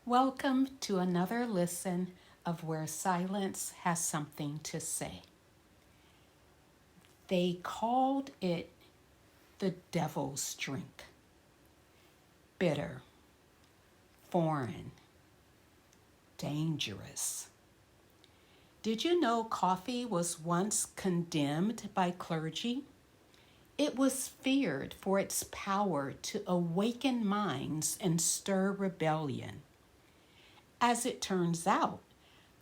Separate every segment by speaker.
Speaker 1: Welcome to another listen of Where Silence Has Something to Say. They called it the devil's drink. Bitter, foreign, dangerous. Did you know coffee was once condemned by clergy? It was feared for its power to awaken minds and stir rebellion. As it turns out,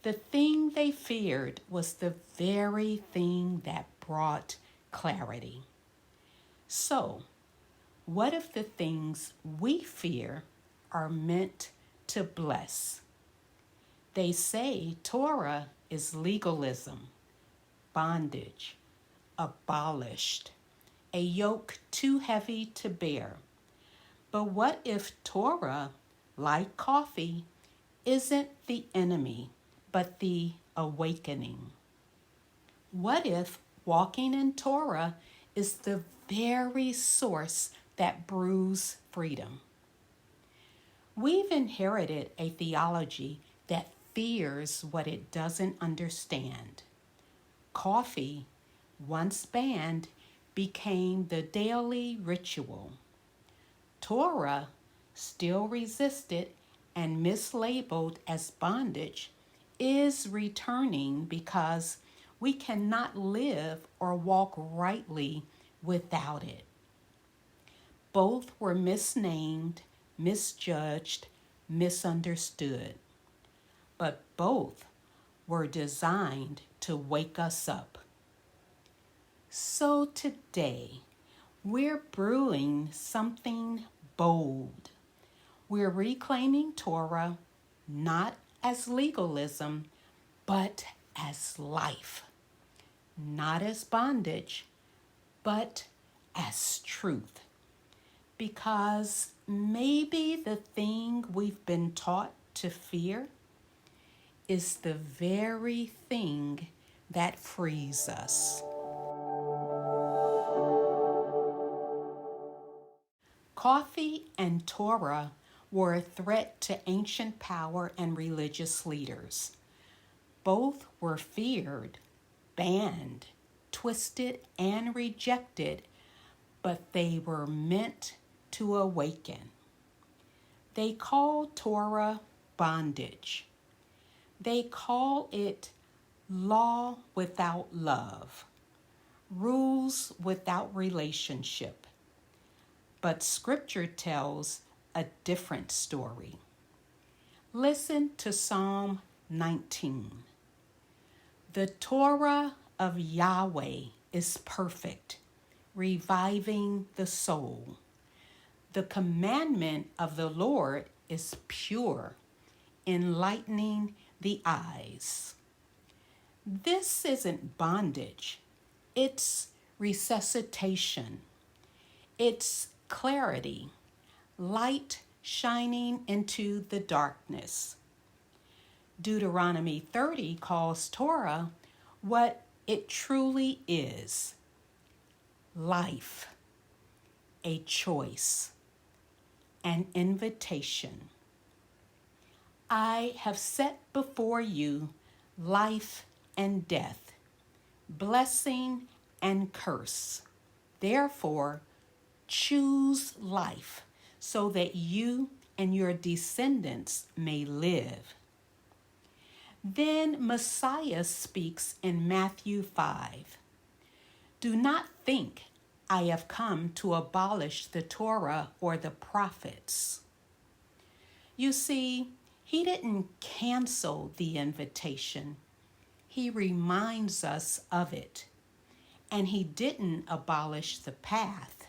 Speaker 1: the thing they feared was the very thing that brought clarity. So, what if the things we fear are meant to bless? They say Torah is legalism, bondage, abolished, a yoke too heavy to bear. But what if Torah, like coffee, isn't the enemy, but the awakening? What if walking in Torah is the very source that brews freedom? We've inherited a theology that fears what it doesn't understand. Coffee, once banned, became the daily ritual. Torah, still resisted and mislabeled as bondage, is returning because we cannot live or walk rightly without it. Both were misnamed, misjudged, misunderstood, but both were designed to wake us up. So today, we're brewing something bold. We're reclaiming Torah not as legalism, but as life. Not as bondage, but as truth. Because maybe the thing we've been taught to fear is the very thing that frees us. Coffee and Torah were a threat to ancient power and religious leaders. Both were feared, banned, twisted, and rejected, but they were meant to awaken. They call Torah bondage. They call it law without love, rules without relationship. But Scripture tells a different story. Listen to Psalm 19. The Torah of Yahweh is perfect, reviving the soul. The commandment of the Lord is pure, enlightening the eyes. This isn't bondage. It's resuscitation. It's clarity, light shining into the darkness. Deuteronomy 30 calls Torah what it truly is: life, a choice, an invitation. I have set before you life and death, blessing and curse. Therefore, choose life so that you and your descendants may live. Then Messiah speaks in Matthew 5. Do not think I have come to abolish the Torah or the prophets. You see, he didn't cancel the invitation. He reminds us of it. And he didn't abolish the path.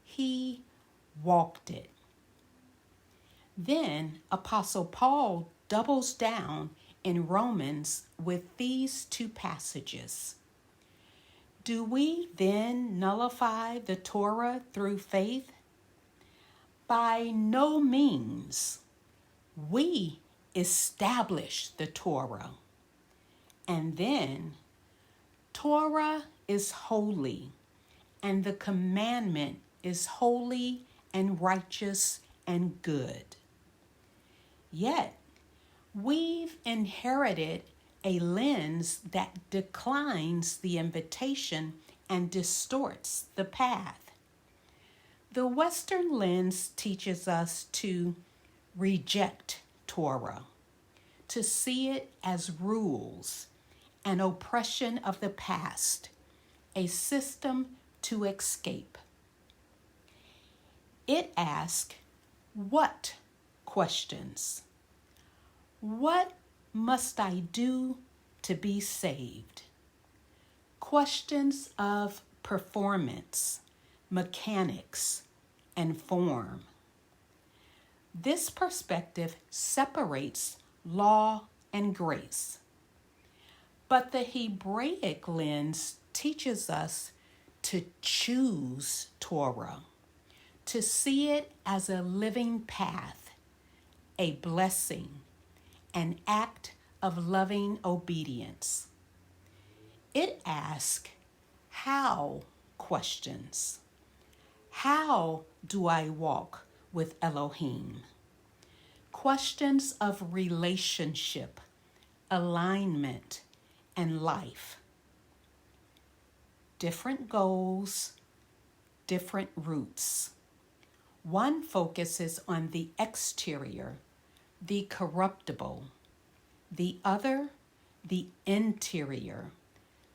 Speaker 1: He walked it. Then Apostle Paul doubles down in Romans with these two passages. Do we then nullify the Torah through faith? By no means. We establish the Torah. And then, Torah is holy, and the commandment is holy and righteous and good. Yet, we've inherited a lens that declines the invitation and distorts the path. The Western lens teaches us to reject Torah, to see it as rules, an oppression of the past, a system to escape. It asks, what questions? What must I do to be saved? Questions of performance, mechanics, and form. This perspective separates law and grace. But the Hebraic lens teaches us to choose Torah, to see it as a living path, a blessing, an act of loving obedience. It asks how questions. How do I walk with Elohim? Questions of relationship, alignment, and life. Different goals, different routes. One focuses on the exterior, the corruptible. The other, the interior,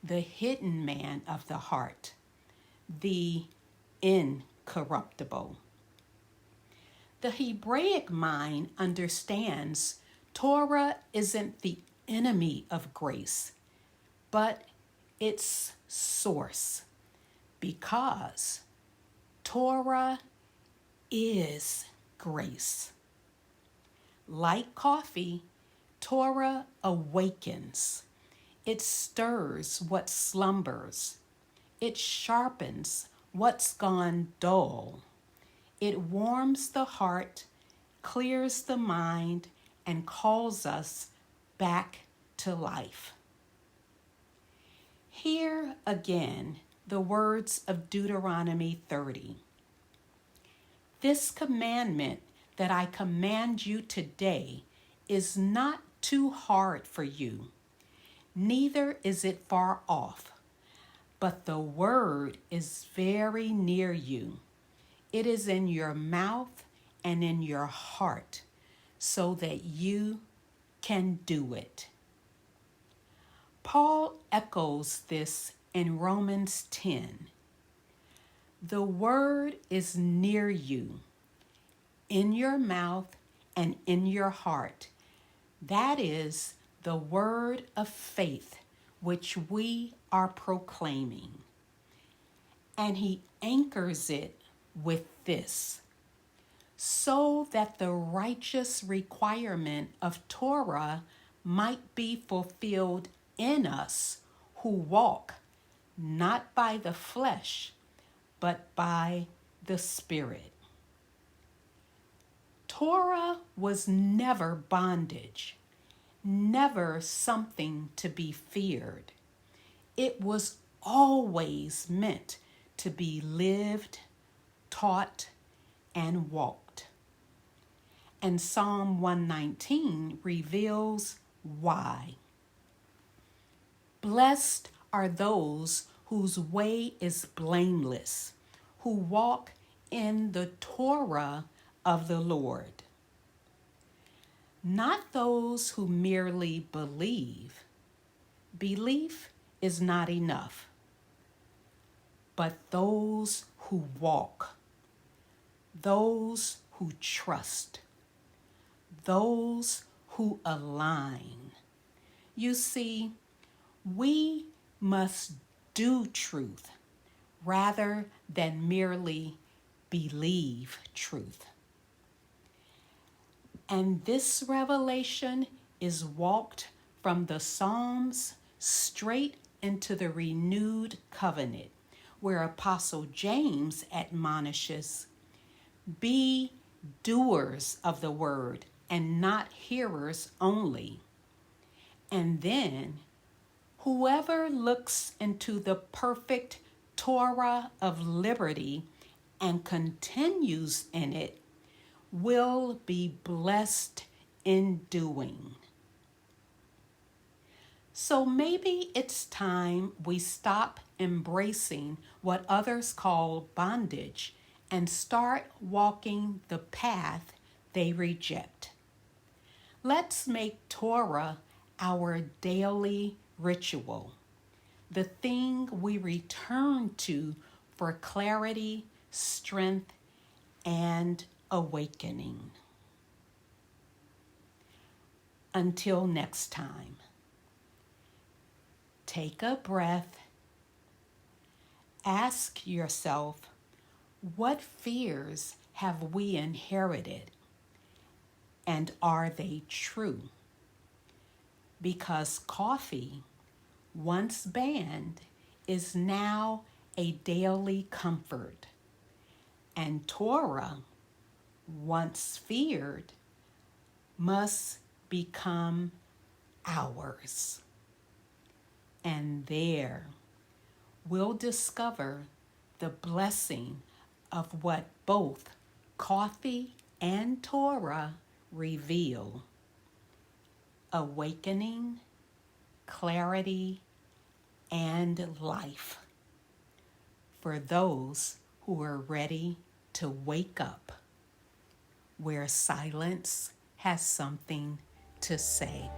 Speaker 1: the hidden man of the heart, the incorruptible. The Hebraic mind understands Torah isn't the enemy of grace, but its source, because Torah is grace. Like coffee, Torah awakens. It stirs what slumbers. It sharpens what's gone dull. It warms the heart, clears the mind, and calls us back to life. Hear again the words of Deuteronomy 30. This commandment that I command you today is not too hard for you, neither is it far off, but the word is very near you. It is in your mouth and in your heart, so that you can do it. Paul echoes this in Romans 10. The word is near you, in your mouth and in your heart. That is the word of faith which we are proclaiming. And he anchors it with this, so that the righteous requirement of Torah might be fulfilled in us who walk not by the flesh, but by the Spirit. Torah was never bondage, never something to be feared. It was always meant to be lived, taught, and walked. And Psalm 119 reveals why. Blessed are those whose way is blameless, who walk in the Torah of the Lord. Not those who merely believe. Belief is not enough. But those who walk, those who trust, those who align. You see, we must do truth rather than merely believe truth. And this revelation is walked from the Psalms straight into the renewed covenant, where Apostle James admonishes, be doers of the word and not hearers only. And then, whoever looks into the perfect Torah of liberty and continues in it will be blessed in doing. So maybe it's time we stop embracing what others call bondage and start walking the path they reject. Let's make Torah our daily ritual, the thing we return to for clarity, strength, and awakening. Until next time, take a breath. Ask yourself, what fears have we inherited, and are they true? Because coffee, once banned, is now a daily comfort, and Torah, once feared, must become ours. And there we'll discover the blessing of what both coffee and Torah reveal: awakening, clarity, and life for those who are ready to wake up, where silence has something to say.